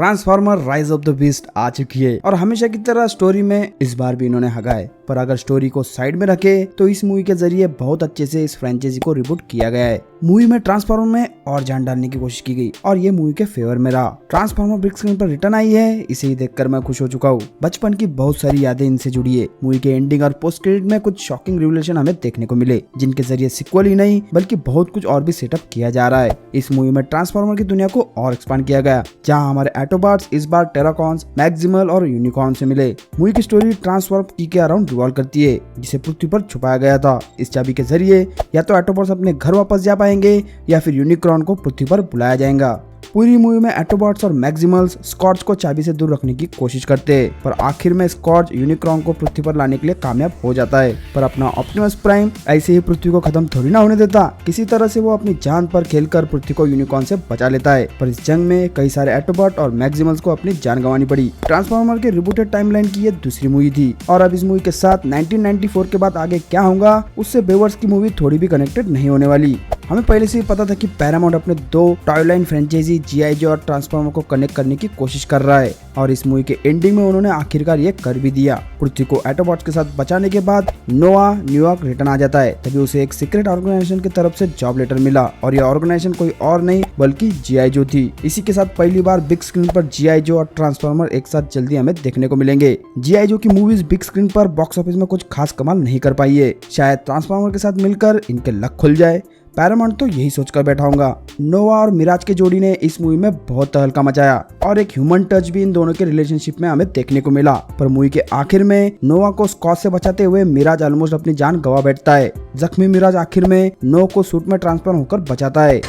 Transformer rise of the beast आ चुकी है और हमेशा की तरह स्टोरी में इस बार भी इन्होंने हगा है। पर अगर स्टोरी को साइड में रखे तो इस मूवी के जरिए बहुत अच्छे से इस फ्रेंचाइजी को रिबूट किया गया है। मूवी में ट्रांसफॉर्मर में और जान डालने की कोशिश की गई और ये मूवी के फेवर में रहा। ट्रांसफॉर्मर बिग स्क्रीन पर रिटर्न आई है, इसे ही देखकर मैं खुश हो चुका हूँ। बचपन की बहुत सारी यादें इनसे जुड़ी है। मूवी के एंडिंग और पोस्ट क्रेडिट में कुछ शॉकिंग रिवलेशन हमें देखने को मिले, जिनके जरिए सिक्वल ही नहीं बल्कि बहुत कुछ और भी सेटअप किया जा रहा है। इस मूवी में ट्रांसफॉर्मर की दुनिया को और एक्सपांड किया गया, जहाँ हमारे एटोबॉट्स इस बार टेराकॉन्स, मैक्सिमल और यूनिकॉर्न से मिले। मूवी की स्टोरी ट्रांसफॉर्म की के अराउंड रिवॉल्व करती है, जिसे पृथ्वी पर छुपाया गया था। इस चाबी के जरिए या तो एटोबॉट्स अपने घर वापस जा पाएंगे या फिर यूनिकॉर्न को पृथ्वी पर बुलाया जाएगा। पूरी मूवी में एटोबॉट्स और मैक्सिमल्स स्कॉर्च को चाबी से दूर रखने की कोशिश करते हैं, पर आखिर में स्कॉर्च यूनिकॉर्न को पृथ्वी पर लाने के लिए कामयाब हो जाता है। पर अपना ऑप्टिमस प्राइम ऐसे ही पृथ्वी को खत्म थोड़ी ना होने देता। किसी तरह से वो अपनी जान पर खेलकर पृथ्वी को यूनिकॉर्न से बचा लेता है। पर इस जंग में कई सारे एटोबॉट और मैक्सिमल्स को अपनी जान गंवानी पड़ी। ट्रांसफॉर्मर के रिबूटेड टाइमलाइन की ये दूसरी मूवी थी और अब इस मूवी के साथ 1994 के बाद आगे क्या होगा उससे बेवर्स की मूवी थोड़ी भी कनेक्टेड नहीं होने वाली। हमें पहले से ही पता था कि पैरामाउंट अपने दो टॉयलाइन फ्रेंचाइजी जीआई जो और ट्रांसफॉर्मर को कनेक्ट करने की कोशिश कर रहा है और इस मूवी के एंडिंग में उन्होंने आखिरकार ये कर भी दिया। पृथ्वी को एटोबॉट्स के साथ बचाने के बाद नोआ न्यूयॉर्क रिटर्न आ जाता है। तभी उसे एक सीक्रेट ऑर्गेनाइजेशन की तरफ से जॉब लेटर मिला और यह ऑर्गेनाइजेशन कोई और नहीं बल्कि जीआई जो थी। इसी के साथ पहली बार बिग स्क्रीन पर जीआई जो और ट्रांसफॉर्मर एक साथ जल्दी हमें देखने को मिलेंगे। जीआई जो की मूवीज बिग स्क्रीन पर बॉक्स ऑफिस में कुछ खास कमाल नहीं कर पाई है। शायद ट्रांसफॉर्मर के साथ मिलकर इनके लक खुल जाए। पैरामाउंट तो यही सोचकर बैठा होगा। नोवा और मिराज के जोड़ी ने इस मूवी में बहुत तहलका मचाया और एक ह्यूमन टच भी इन दोनों के रिलेशनशिप में हमें देखने को मिला। पर मूवी के आखिर में नोवा को स्कॉच से बचाते हुए मिराज ऑलमोस्ट अपनी जान गंवा बैठता है। जख्मी मिराज आखिर में नो को सूट में ट्रांसफर होकर बचाता है।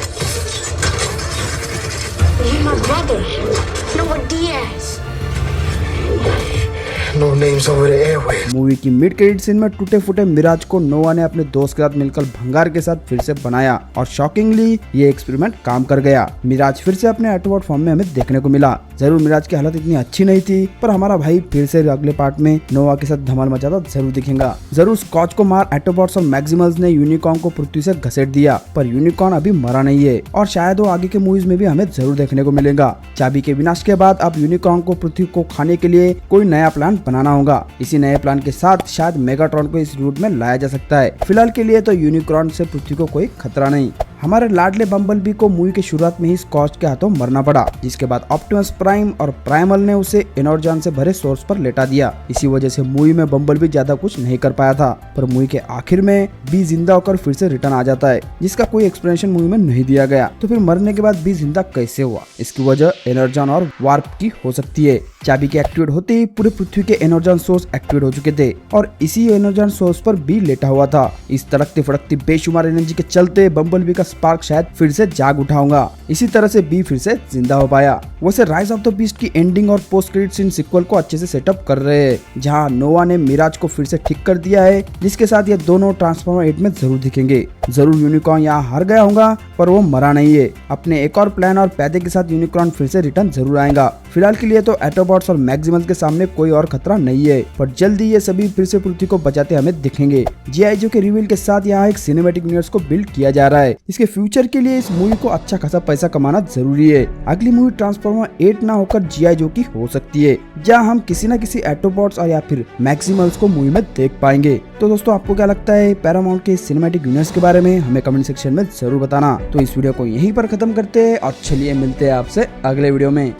मूवी की मिड क्रेडिट सीन में टूटे फूटे मिराज को नोवा ने अपने दोस्त के साथ मिलकर भंगार के साथ फिर से बनाया और शॉकिंगली ये एक्सपेरिमेंट काम कर गया। मिराज फिर से अपने एटोबॉट फॉर्म में हमें देखने को मिला। जरूर मिराज की हालत इतनी अच्छी नहीं थी, पर हमारा भाई फिर से अगले पार्ट में नोवा के साथ धमाल मचाता जरूर दिखेगा। जरूर स्कॉच को मार एटोबॉट्स और मैक्सिमल्स ने यूनिकॉर्न को पृथ्वी से घसीट दिया, पर यूनिकॉर्न अभी मरा नहीं है और शायद वो आगे के मूवीज में भी हमें जरूर देखने को मिलेगा। चाबी के विनाश के बाद अब यूनिकॉर्न को पृथ्वी को खाने के लिए कोई नया प्लान बनाना होगा। इसी नए प्लान के साथ शायद मेगाट्रॉन को इस रूट में लाया जा सकता है। फिलहाल के लिए तो यूनिकॉर्न से पृथ्वी को कोई खतरा नहीं। हमारे लाडले बम्बलबी को मूवी के शुरुआत में ही स्कॉच के हाथों मरना पड़ा, जिसके बाद ऑप्टिमस प्राइम और प्राइमल ने उसे एनर्जॉन से भरे सोर्स पर लेटा दिया। इसी वजह से मूवी में बम्बलबी ज्यादा कुछ नहीं कर पाया था। पर मूवी के आखिर में बी जिंदा होकर फिर से रिटर्न आ जाता है, जिसका कोई एक्सप्लेनेशन मूवी में नहीं दिया गया। तो फिर मरने के बाद बी जिंदा कैसे हुआ? इसकी वजह एनर्जॉन और वार्प की हो सकती है। चाबी के एक्टिवेट होते ही पूरे पृथ्वी के एनर्जॉन सोर्स एक्टिवेट हो चुके थे और इसी एनर्जॉन सोर्स पर बी लेटा हुआ था। इस तड़कती फड़कती बेशुमार एनर्जी के चलते बम्बलबी का स्पार्क शायद फिर से जाग उठा होगा। इसी तरह से बी फिर से जिंदा हो पाया। वैसे राइज ऑफ द बीस्ट की एंडिंग और पोस्ट क्रेडिट सीन सिक्वल को अच्छे से सेटअप कर रहे हैं, जहां नोवा ने मिराज को फिर से ठीक कर दिया है, जिसके साथ ये दोनों ट्रांसफॉर्मर 8 में जरूर दिखेंगे। जरूर यूनिकॉर्न यहाँ हार गया होगा, पर वो मरा नहीं है। अपने एक और प्लान और पैदे के साथ यूनिकॉर्न फिर से रिटर्न जरूर आएगा। फिलहाल के लिए तो एटोबॉट्स और मैक्सिमल्स के सामने कोई और खतरा नहीं है, पर जल्दी ये सभी फिर से पृथ्वी को बचाते हमें दिखेंगे। जीआई जो के रिवील के साथ यहाँ एक सिनेमैटिक यूनिवर्स को बिल्ड किया जा रहा है। इसके फ्यूचर के लिए इस मूवी को अच्छा खासा पैसा कमाना जरूरी है। अगली मूवी ट्रांसफॉर्मर 8 ना होकर जीआई जो की हो सकती है, जहाँ हम किसी न किसी एटोबॉट्स और या फिर मैक्सिमल्स को मूवी में देख पाएंगे। तो दोस्तों, आपको क्या लगता है पैरामाउंट के सिनेमैटिक यूनिवर्स के बारे में? हमें कमेंट सेक्शन में जरूर बताना। तो इस वीडियो को यहीं पर खत्म करते हैं और चलिए मिलते हैं आपसे अगले वीडियो में।